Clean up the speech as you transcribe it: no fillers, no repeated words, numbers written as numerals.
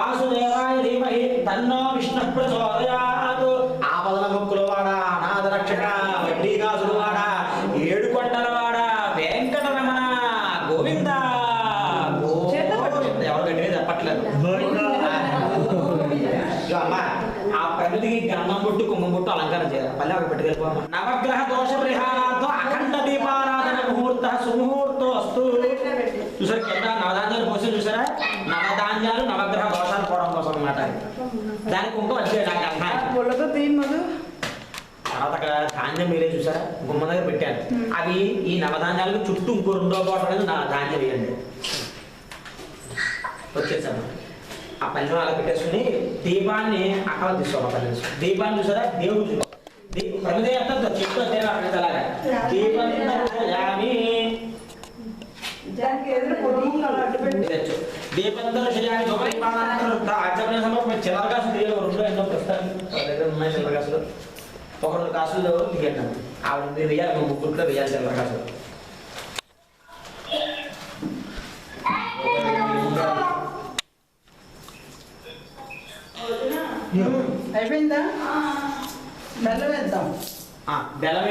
వాసుదేవాయ ధీమహి తన్నో విష్ణుః ప్రచోదయాత్. ఆపదల మొక్కుల వాడ, అనాథ రక్షక, వడ్డీకాసులు వాడ, ఏడుకొండల వాడ, వెంకటరమణ గోవింద. ఎవరు గట్టిగా చెప్పట్లేదు. అమ్మా ఆ ప్రమిదికి గంధం బొట్టు కుంభం బొట్టు అలంకారం చేయాలి. పల్లె అక్కడ పెట్టుకెళ్ళిపోమ్మా. నవగ్రహ దోష పరిహారార్థం అఖండ దీపారాధన ముహూర్త సుముహూర్తం వస్తూ. చూసారు కింద నవధాన్యాలు పోసి చూసారా? నవధాన్యాలు నవగ్రహ దోషాలు పోవడం కోసం అన్నమాట. దానికి కుంకుమ వచ్చేది నాకు అన్న తర్వాత అక్కడ ధాన్యం మీరే చూసారా? గుమ్మ దగ్గర పెట్టాను. అవి ఈ నవధాన్యాలకు చుట్టూ ఇంకో 2వ బాటం అనేది నా ధాన్యం వేయండి. వచ్చేసాను ఆ పల్లెం అలా పెట్టేసుకుని దీపాన్ని అక్కడ తీసుకోవాలి. పల్లె దీపాన్ని చూసారా? దేవుడు ప్రమిదే చెట్టు అలాగా దీపాన్ని దీపందరూ చేయాలి. ఆచరణ సమయం చిల్లరకాసు తీయాలి. 2 ఎన్నో ప్రస్తుతానికి ఉన్నాయి చిల్లరకాసులు. ఒక 2 కాసులు దిగండి. ఆవిడ వేయాలి, 3 గుట్లో వేయాలి చిల్లరకాసులు. అయిపోయిందా? బెల్లం వేద్దాం. బెల్లం